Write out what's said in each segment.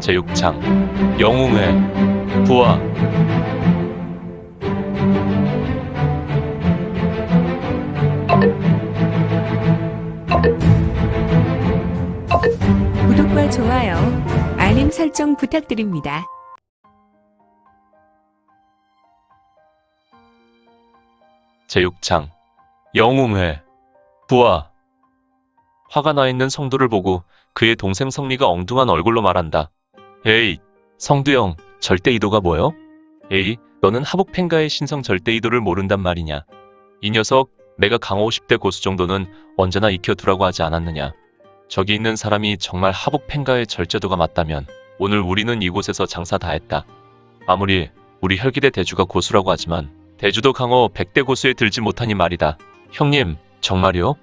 제6창 영웅의 부하. 구독과 좋아요, 알림 설정 부탁드립니다. 제6창 영웅의 부하. 화가 나 있는 성두를 보고 그의 동생 성리가 엉뚱한 얼굴로 말한다. 에이, 성두형, 절대이도가 뭐요? 에이, 너는 하복팬가의 신성 절대이도를 모른단 말이냐. 이 녀석, 내가 강호 50대 고수 정도는 언제나 익혀두라고 하지 않았느냐. 저기 있는 사람이 정말 하복팬가의 절제도가 맞다면 오늘 우리는 이곳에서 장사 다 했다. 아무리 우리 혈기대 대주가 고수라고 하지만 대주도 강호 100대 고수에 들지 못하니 말이다. 형님, 정말이요?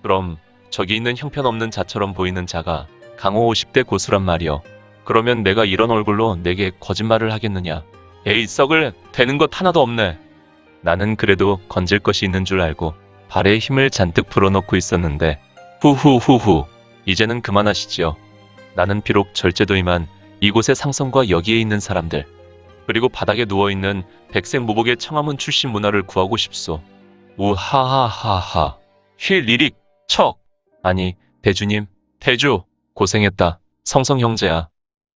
그럼 저기 있는 형편없는 자처럼 보이는 자가 강호 50대 고수란 말이요. 그러면 내가 이런 얼굴로 내게 거짓말을 하겠느냐. 에이, 썩을 되는 것 하나도 없네. 나는 그래도 건질 것이 있는 줄 알고 발에 힘을 잔뜩 불어넣고 있었는데 후후후후, 이제는 그만하시지요. 나는 비록 절제도이만 이곳의 상성과 여기에 있는 사람들, 그리고 바닥에 누워있는 백색 무복의 청아문 출신 문화를 구하고 싶소. 우하하하하. 힐 리릭 척. 아니, 대주님, 대주 고생했다. 성성 형제야.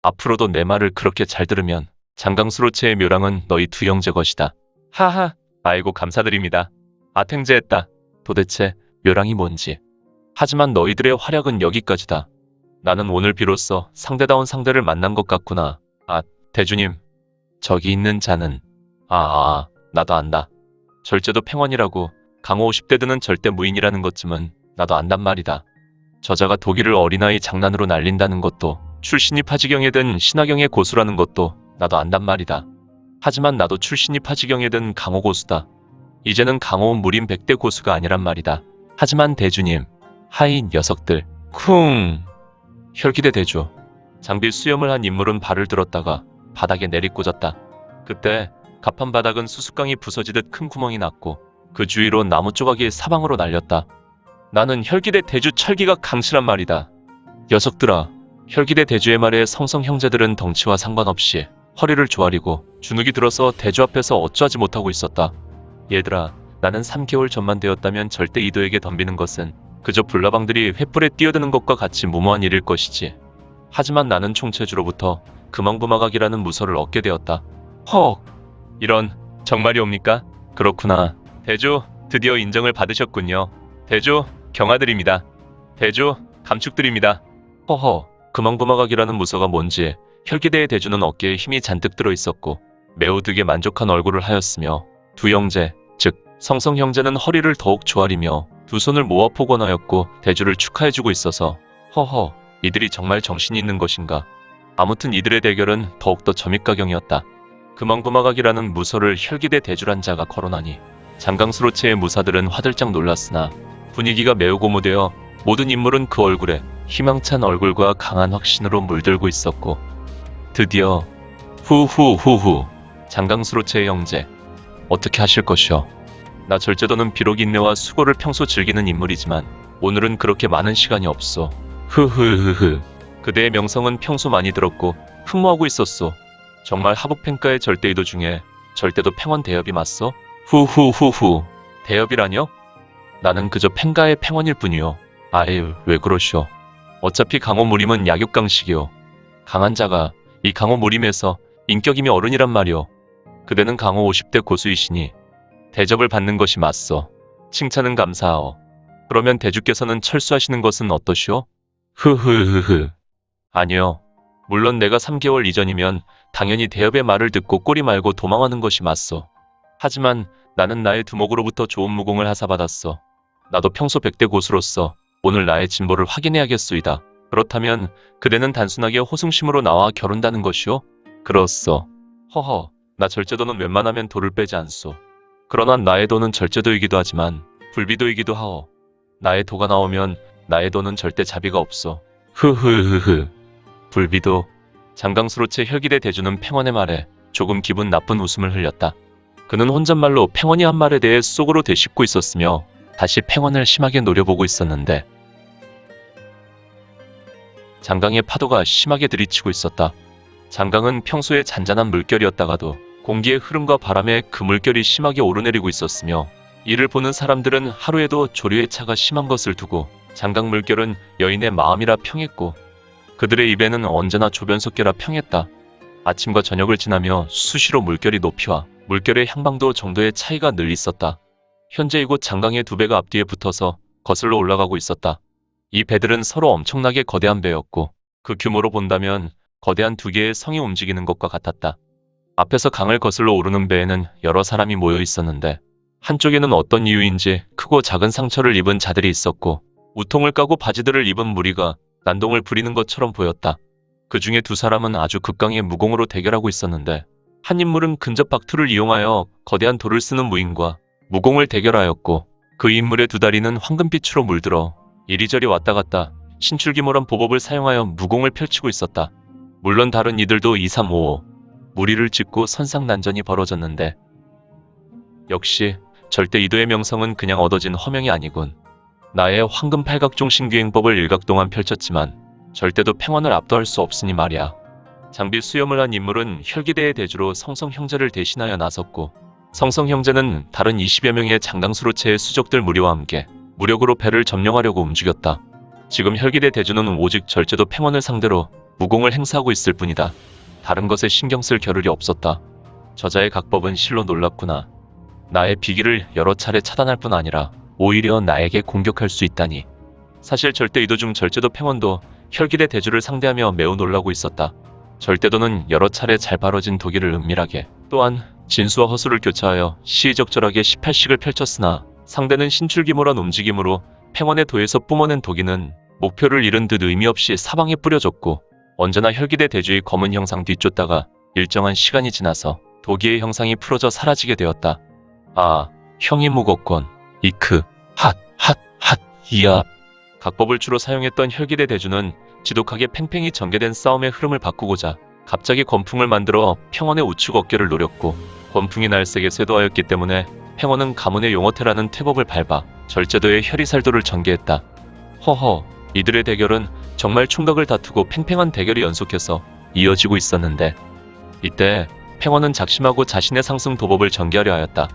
앞으로도 내 말을 그렇게 잘 들으면 장강수로체의 묘랑은 너희 두 형제 것이다. 하하. 아이고, 감사드립니다. 아탱제했다. 도대체 묘랑이 뭔지. 하지만 너희들의 활약은 여기까지다. 나는 오늘 비로소 상대다운 상대를 만난 것 같구나. 아, 대주님. 저기 있는 자는 나도 안다. 절제도 팽원이라고 강호 50대 드는 절대 무인이라는 것쯤은 나도 안단 말이다. 저자가 독일을 어린아이 장난으로 날린다는 것도, 출신이 파지경에 든 신하경의 고수라는 것도 나도 안단 말이다. 하지만 나도 출신이 파지경에 든 강호 고수다. 이제는 강호 무림 100대 고수가 아니란 말이다. 하지만 대주님, 하이 녀석들, 쿵. 혈기대 대주. 장비 수염을 한 인물은 발을 들었다가 바닥에 내리꽂았다. 그때 가판 바닥은 수수깡이 부서지듯 큰 구멍이 났고 그 주위로 나무 조각이 사방으로 날렸다. 나는 혈기대 대주 철기가 강실한 말이다. 녀석들아, 혈기대 대주의 말에 성성 형제들은 덩치와 상관없이 허리를 조아리고 주눅이 들어서 대주 앞에서 어쩌지 못하고 있었다. 얘들아, 나는 3개월 전만 되었다면 절대 이도에게 덤비는 것은 그저 불나방들이 횃불에 뛰어드는 것과 같이 무모한 일일 것이지. 하지만 나는 총체주로부터 금왕부마각이라는 무서를 얻게 되었다. 헉! 이런, 정말이옵니까? 그렇구나. 대주, 드디어 인정을 받으셨군요. 대주, 경아드립니다. 대주, 감축드립니다. 허허, 금왕부마각이라는 무서가 뭔지 혈기대의 대주는 어깨에 힘이 잔뜩 들어있었고 매우 되게 만족한 얼굴을 하였으며 두 형제, 즉 성성 형제는 허리를 더욱 조아리며 두 손을 모아 포건하였고 대주를 축하해주고 있어서 허허, 이들이 정말 정신이 있는 것인가. 아무튼 이들의 대결은 더욱더 점입가경이었다. 금왕부마각이라는 무서를 혈기대 대주란 자가 거론하니 장강수로체의 무사들은 화들짝 놀랐으나 분위기가 매우 고무되어 모든 인물은 그 얼굴에 희망찬 얼굴과 강한 확신으로 물들고 있었고 드디어 후후후후. 장강수로체의 형제, 어떻게 하실 것이오? 나 절제도는 비록 인내와 수고를 평소 즐기는 인물이지만 오늘은 그렇게 많은 시간이 없소. 흐흐흐흐. 그대의 명성은 평소 많이 들었고 흠모하고 있었소. 정말 하복팬가의 절대이도 중에 절대도 팽원 대엽이 맞소? 후후후후. 대엽이라뇨? 나는 그저 팽가의 팽원일 뿐이요. 아유, 왜 그러시오. 어차피 강호 무림은 약육강식이요. 강한 자가 이 강호 무림에서 인격이며 어른이란 말이오. 그대는 강호 50대 고수이시니 대접을 받는 것이 맞소. 칭찬은 감사하오. 그러면 대주께서는 철수하시는 것은 어떠시오? 흐흐흐흐. 아니요. 물론 내가 3개월 이전이면 당연히 대엽의 말을 듣고 꼬리 말고 도망하는 것이 맞소. 하지만 나는 나의 두목으로부터 좋은 무공을 하사받았소. 나도 평소 100대 고수로서 오늘 나의 진보를 확인해야겠소이다. 그렇다면 그대는 단순하게 호승심으로 나와 겨룬다는 것이오? 그렇소. 허허, 나 절제도는 웬만하면 돌을 빼지 않소. 그러나 나의 도는 절제도이기도 하지만 불비도이기도 하오. 나의 도가 나오면 나의 도는 절대 자비가 없소. 흐흐흐흐. 불비도. 장강수로체 혈기대 대주는 팽원의 말에 조금 기분 나쁜 웃음을 흘렸다. 그는 혼잣말로 팽원이 한 말에 대해 속으로 되씹고 있었으며 다시 팽원을 심하게 노려보고 있었는데 장강의 파도가 심하게 들이치고 있었다. 장강은 평소에 잔잔한 물결이었다가도 공기의 흐름과 바람에 그 물결이 심하게 오르내리고 있었으며 이를 보는 사람들은 하루에도 조류의 차가 심한 것을 두고 장강 물결은 여인의 마음이라 평했고 그들의 입에는 언제나 조변속결라 평했다. 아침과 저녁을 지나며 수시로 물결이 높이와 물결의 향방도 정도의 차이가 늘 있었다. 현재 이곳 장강의 두 배가 앞뒤에 붙어서 거슬러 올라가고 있었다. 이 배들은 서로 엄청나게 거대한 배였고 그 규모로 본다면 거대한 두 개의 성이 움직이는 것과 같았다. 앞에서 강을 거슬러 오르는 배에는 여러 사람이 모여 있었는데 한쪽에는 어떤 이유인지 크고 작은 상처를 입은 자들이 있었고 우통을 까고 바지들을 입은 무리가 난동을 부리는 것처럼 보였다. 그 중에 두 사람은 아주 극강의 무공으로 대결하고 있었는데 한 인물은 근접 박투를 이용하여 거대한 돌을 쓰는 무인과 무공을 대결하였고 그 인물의 두 다리는 황금빛으로 물들어 이리저리 왔다 갔다 신출귀몰한 보법을 사용하여 무공을 펼치고 있었다. 물론 다른 이들도 2, 3, 5 무리를 짓고 선상난전이 벌어졌는데 역시 절대 이도의 명성은 그냥 얻어진 허명이 아니군. 나의 황금 팔각종 신귀행법을 일각동안 펼쳤지만 절대도 팽원을 압도할 수 없으니 말이야. 장비 수염을 한 인물은 혈기대의 대주로 성성 형제를 대신하여 나섰고 성성 형제는 다른 20여 명의 장강수로체의 수족들 무리와 함께 무력으로 배를 점령하려고 움직였다. 지금 혈기대 대주는 오직 절제도 팽원을 상대로 무공을 행사하고 있을 뿐이다. 다른 것에 신경 쓸 겨를이 없었다. 저자의 각법은 실로 놀랍구나. 나의 비기를 여러 차례 차단할 뿐 아니라 오히려 나에게 공격할 수 있다니. 사실 절대 이도 중 절제도 팽원도 혈기대 대주를 상대하며 매우 놀라고 있었다. 절대도는 여러 차례 잘 바로진 도기를 은밀하게 또한 진수와 허수를 교차하여 시의적절하게 18식을 펼쳤으나 상대는 신출귀몰한 움직임으로 팽원의 도에서 뿜어낸 도기는 목표를 잃은 듯 의미 없이 사방에 뿌려졌고 언제나 혈기대 대주의 검은 형상 뒤쫓다가 일정한 시간이 지나서 도기의 형상이 풀어져 사라지게 되었다. 아, 형이 무겁건. 이크, 핫, 이야. 각법을 주로 사용했던 혈기대 대주는 지독하게 팽팽히 전개된 싸움의 흐름을 바꾸고자 갑자기 권풍을 만들어 평원의 우측 어깨를 노렸고 권풍이 날쌔게 쇄도하였기 때문에 팽원은 가문의 용어태라는 태법을 밟아 절제도의 혈이살도를 전개했다. 허허, 이들의 대결은 정말 총각을 다투고 팽팽한 대결이 연속해서 이어지고 있었는데 이때 팽원은 작심하고 자신의 상승 도법을 전개하려 하였다.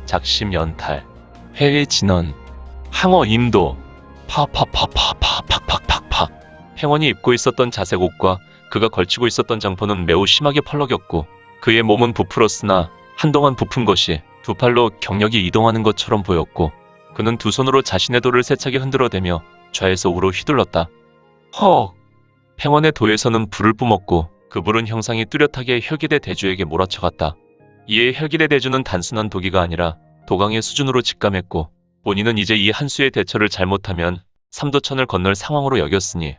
작심 연탈, 회의 진언, 항어 임도, 팍팍팍. 팽원이 입고 있었던 자색 옷과 그가 걸치고 있었던 장포는 매우 심하게 펄럭였고 그의 몸은 부풀었으나 한동안 부푼 것이 두 팔로 경력이 이동하는 것처럼 보였고 그는 두 손으로 자신의 돌을 세차게 흔들어대며 좌에서 우로 휘둘렀다. 헉! 팽원의 도에서는 불을 뿜었고 그 불은 형상이 뚜렷하게 혈기대 대주에게 몰아쳐갔다. 이에 혈기대 대주는 단순한 도기가 아니라 도강의 수준으로 직감했고 본인은 이제 이 한 수의 대처를 잘못하면 삼도천을 건널 상황으로 여겼으니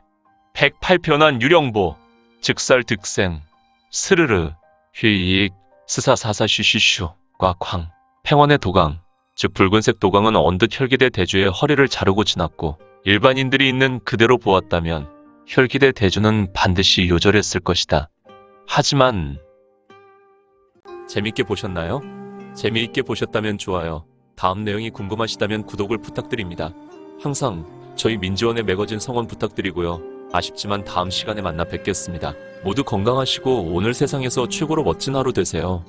108편한 유령보, 즉살 득생, 스르르, 휘익, 스사사사 쉬쉬슈, 꽉쾅. 팽원의 도강, 즉 붉은색 도강은 언뜻 혈기대 대주의 허리를 자르고 지났고 일반인들이 있는 그대로 보았다면 혈기대 대주는 반드시 요절했을 것이다. 하지만 재밌게 보셨나요? 재미있게 보셨다면 좋아요. 다음 내용이 궁금하시다면 구독을 부탁드립니다. 항상 저희 민지원의 매거진 성원 부탁드리고요. 아쉽지만 다음 시간에 만나 뵙겠습니다. 모두 건강하시고 오늘 세상에서 최고로 멋진 하루 되세요.